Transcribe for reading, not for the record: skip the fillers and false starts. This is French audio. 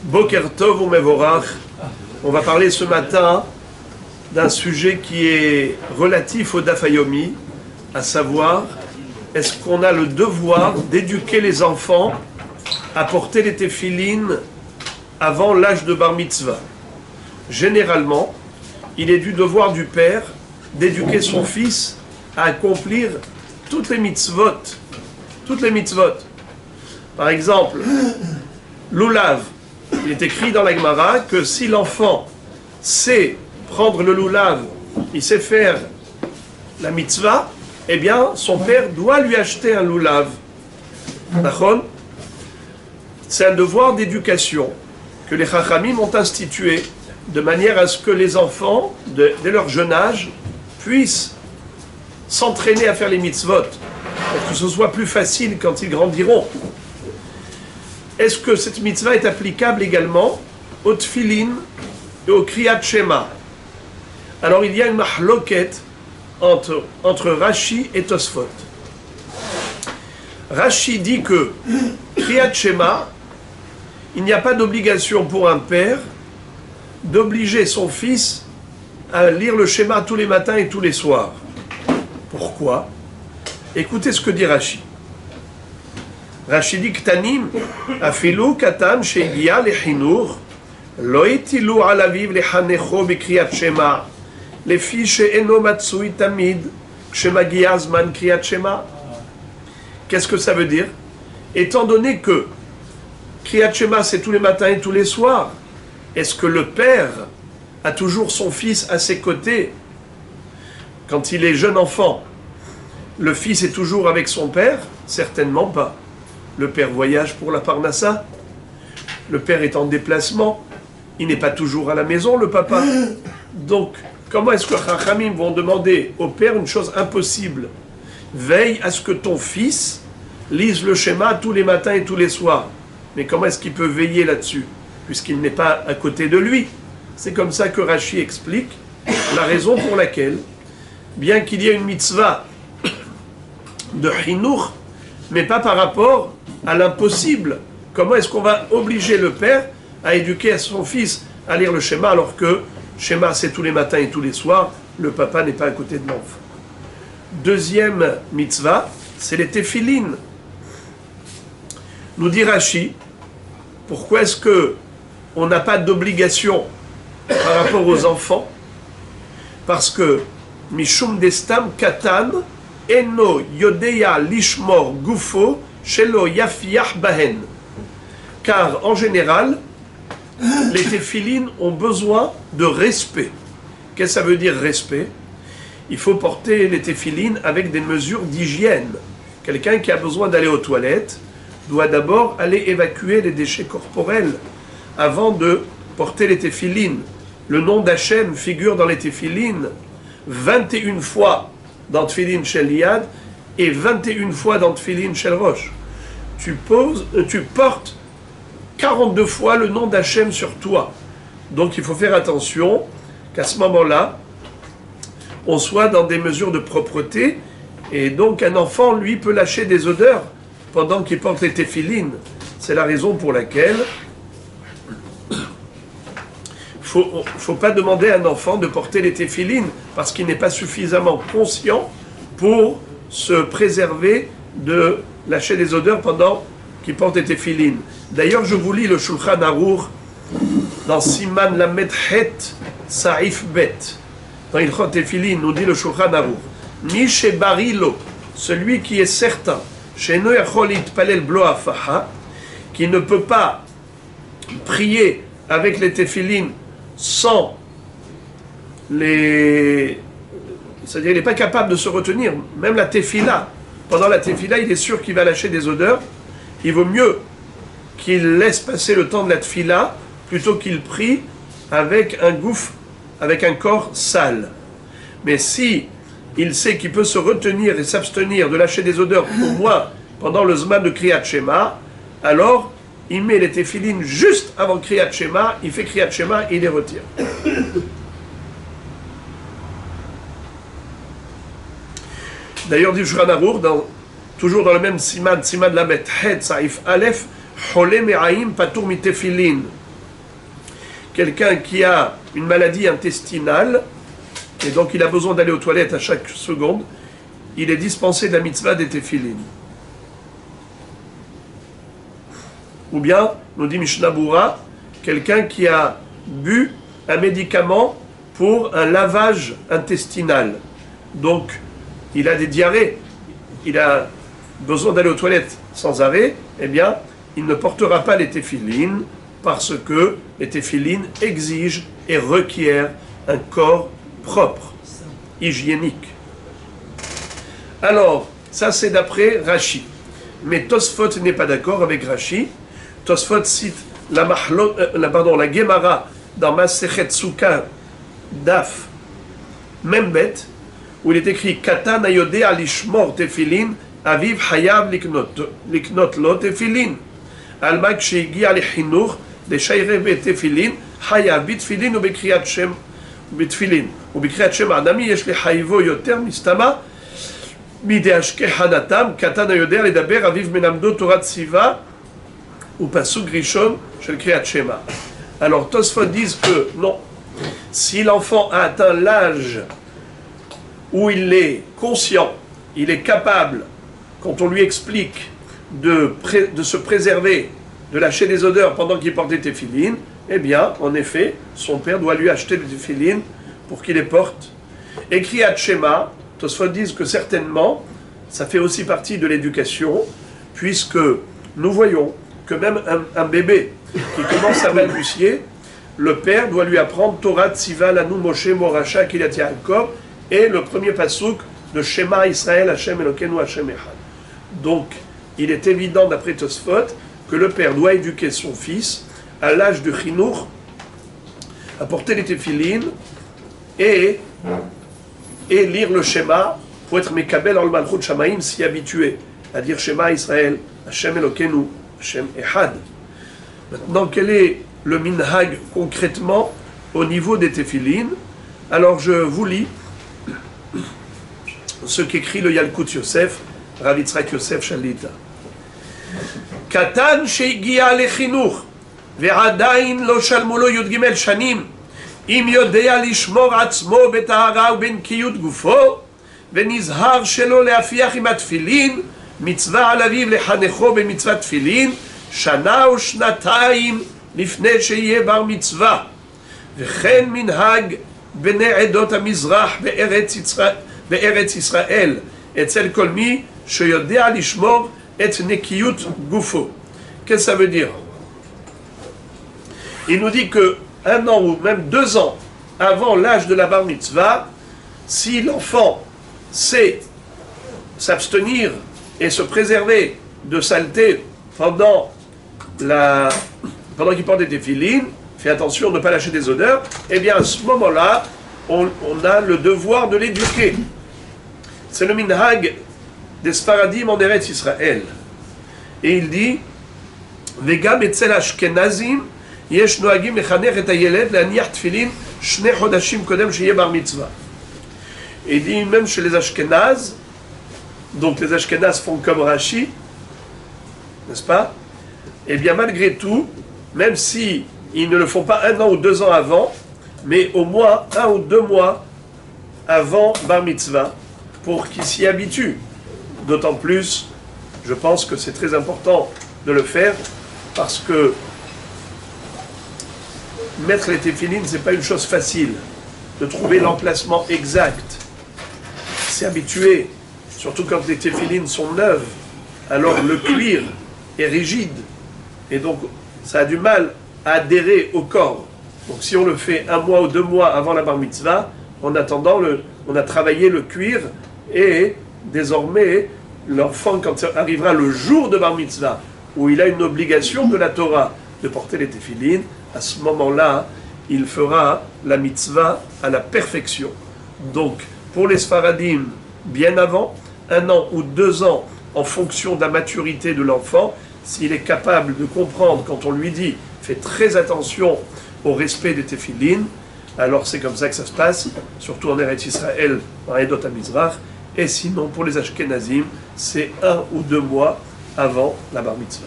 Boker Tov ou Mevorach. On va parler ce matin d'un sujet qui est relatif au Daf Yomi, à savoir, est-ce qu'on a le devoir d'éduquer les enfants à porter les téphilines avant l'âge de bar mitzvah? Généralement, il est du devoir du père d'éduquer son fils à accomplir toutes les mitzvot. Toutes les mitzvot. Par exemple, l'oulav. Il est écrit dans la Gemara que si l'enfant sait prendre le loulav, il sait faire la mitzvah, eh bien, son père doit lui acheter un loulav. D'accord ? C'est un devoir d'éducation que les Chachamim ont institué de manière à ce que les enfants, dès leur jeune âge, puissent s'entraîner à faire les mitzvot, pour que ce soit plus facile quand ils grandiront. Est-ce que cette mitzvah est applicable également au tfilin et au kriyat shema? Alors il y a une mahloket entre Rashi et Tosfot. Rashi dit que kriyat shema, il n'y a pas d'obligation pour un père d'obliger son fils à lire le schéma tous les matins et tous les soirs. Pourquoi? Écoutez ce que dit Rashi. Rashi dit Ktanim, afilu katan shegia lechinur, lo itilu alaviv lechanecho bekriyat shema, lefi she'eno matsui tamid, kshemagia zman kriyat shema. Qu'est-ce que ça veut dire? Étant donné que kriyat shema c'est tous les matins et tous les soirs, est-ce que le père a toujours son fils à ses côtés quand il est jeune enfant? Le fils est toujours avec son père? Certainement pas. Le père voyage pour la parnassa. Le père est en déplacement. Il n'est pas toujours à la maison, le papa. Donc, comment est-ce que Chachamim vont demander au père une chose impossible? Veille à ce que ton fils lise le schéma tous les matins et tous les soirs. Mais comment est-ce qu'il peut veiller là-dessus, puisqu'il n'est pas à côté de lui? C'est comme ça que Rashi explique la raison pour laquelle, bien qu'il y ait une mitzvah de chinuch, mais pas par rapport à l'impossible. Comment est-ce qu'on va obliger le père à éduquer son fils à lire le schéma, alors que schéma c'est tous les matins et tous les soirs, le papa n'est pas à côté de l'enfant? Deuxième mitzvah, c'est les téphilines. Nous dit Rashi, pourquoi est-ce que on n'a pas d'obligation par rapport aux enfants? Parce que Mishum destam katan eno yodeya lishmor gufo shelo yafiach bahen. Car en général, les téphilines ont besoin de respect. Qu'est-ce que ça veut dire respect? Il faut porter les téphilines avec des mesures d'hygiène. Quelqu'un qui a besoin d'aller aux toilettes doit d'abord aller évacuer les déchets corporels avant de porter les téphilines. Le nom d'Hachem figure dans les téphilines 21 fois dans Tfilin Shel Yad et 21 fois dans Tfilin Shel Rosh. Tu portes 42 fois le nom d'Hachem sur toi. Donc il faut faire attention qu'à ce moment-là, on soit dans des mesures de propreté, et donc un enfant, lui, peut lâcher des odeurs pendant qu'il porte les téphilines. C'est la raison pour laquelle faut pas demander à un enfant de porter les téphilines parce qu'il n'est pas suffisamment conscient pour se préserver de lâcher des odeurs pendant qu'il porte les téphilines. D'ailleurs, je vous lis le Shulchan Aruch dans Siman Lamed Het Saif Bet. Dans Ilchot Téphilin, nous dit le Shulchan Aruch, Mi Barilo, celui qui est certain, Sheno Yachol Yitpalel Blo Afaha, qui ne peut pas prier avec les téphilines sans les... C'est-à-dire il n'est pas capable de se retenir, même la téphila. Pendant la téphila, il est sûr qu'il va lâcher des odeurs. Il vaut mieux qu'il laisse passer le temps de la téphila plutôt qu'il prie avec un gouffre, avec un corps sale. Mais si il sait qu'il peut se retenir et s'abstenir de lâcher des odeurs au moins pendant le zman de Kriyat Shema, alors il met les téphilines juste avant Kriyat Shema, il fait Kriyat Shema et il les retire. D'ailleurs, dit Shulchan Aruch, toujours dans le même Siman Lamet Het Saif Aleph, Cholé Me'aim Patour Mitefilin. quelqu'un qui a une maladie intestinale, et donc il a besoin d'aller aux toilettes à chaque seconde, il est dispensé de la mitzvah des téphilines. Ou bien, nous dit Mishnah Bura, quelqu'un qui a bu un médicament pour un lavage intestinal. Donc, il a des diarrhées, il a besoin d'aller aux toilettes sans arrêt, eh bien, il ne portera pas les téphilines parce que les téphilines exigent et requièrent un corps propre, hygiénique. Alors, ça c'est d'après Rashi. Mais Tosfot n'est pas d'accord avec Rashi. Tosfot cite la Gemara dans Masechet Sukkah Daf Membet, où il est écrit Katan ayodeh alishmor tefilin aviv hayav liknot lo tefilin almak sheigi alichinuch de shayre betefilin hayav bitfilin ubekriyat shem bitfilin ubekriyat shem adami yesh lehayvo yoter mistama midashke hanatam Katan ayodeh ledaber aviv menamdo Torah Tziva ou pasuk rishon shel kriyat shema. Alors Tosfot disent que non, si l'enfant a atteint l'âge où il est conscient, il est capable, quand on lui explique de se préserver, de lâcher des odeurs pendant qu'il porte des téphilines, eh bien, en effet, son père doit lui acheter des téphilines pour qu'il les porte. Et Kriyat Shema, Tosfot disent que certainement, ça fait aussi partie de l'éducation, puisque nous voyons que même un bébé qui commence à balbutier, le père doit lui apprendre Torah Tziva Lanu Moshe Moracha Kiryat Yaakov et le premier pasuk de Shema Israël Hashem Elokeinu Hashem Echad. Donc, il est évident d'après Tosfot que le père doit éduquer son fils à l'âge de Chinour, à porter les téphilines et lire le Shema pour être Mekabel al Malchut Shamaim, s'y habituer à dire Shema Israël Hashem Elokeinu Hashem Echad. Maintenant, quel est le minhag concrètement au niveau des téphilines? Alors je vous lis ce qu'écrit le Yalkut Yosef, Rav Yitzhak Yosef Shalita. Katan she'igia lechinuch ve'adayin lo shalmu lo yud gimel shanim im yodea lishmor atzmo betahara ubenkiyut gufo ונזהר שלא להפיח עם התפילין מצווה על אביו לחנכו במצוות תפילין שנה ושנתיים לפני שיהיה בר מצווה, וכן מנהג בני עדות המזרח בארץ ישראל אצל כל מי שיודע לשמור את נקיות גופו. Qu'est-ce que ça veut dire? Il nous dit que 1 an ou même 2 ans avant l'âge de la bar mitzvah, si l'enfant sait s'abstenir et se préserver de saleté pendant qu'il porte des téphilines, fait attention de ne pas lâcher des odeurs, eh bien à ce moment-là, on a le devoir de l'éduquer. C'est le minhag des Sfaradim en Eretz Israël. Et il dit, Vegam etzel Ashkenazim, yesh noagim lechanech et hayeled leaniach tefilin shnei chodashim kodem sheyeh bar mitzvah. Et il dit, même chez les Ashkenazes, donc les Ashkenazes font comme Rashi, n'est-ce pas? Eh bien malgré tout, même si ils ne le font pas 1 an ou 2 ans avant, mais au moins 1 ou 2 mois avant Bar Mitzvah, pour qu'ils s'y habituent. D'autant plus, je pense que c'est très important de le faire, parce que mettre les téphilines, c'est pas une chose facile, de trouver l'emplacement exact. C'est habitué, surtout quand les téphilines sont neuves, alors le cuir est rigide, et donc ça a du mal à adhérer au corps. Donc si on le fait 1 mois ou 2 mois avant la bar mitzvah, en attendant, on a travaillé le cuir, et désormais, l'enfant, quand arrivera le jour de bar mitzvah, où il a une obligation de la Torah de porter les téphilines, à ce moment-là, il fera la mitzvah à la perfection. Donc, pour les Sfaradim, bien avant, 1 an ou 2 ans, en fonction de la maturité de l'enfant, s'il est capable de comprendre quand on lui dit « fais très attention au respect des téphilines », alors c'est comme ça que ça se passe, surtout en Eretz Israël, en Edot HaMizrach, et sinon pour les Ashkenazim, c'est 1 ou 2 mois avant la bar mitzvah.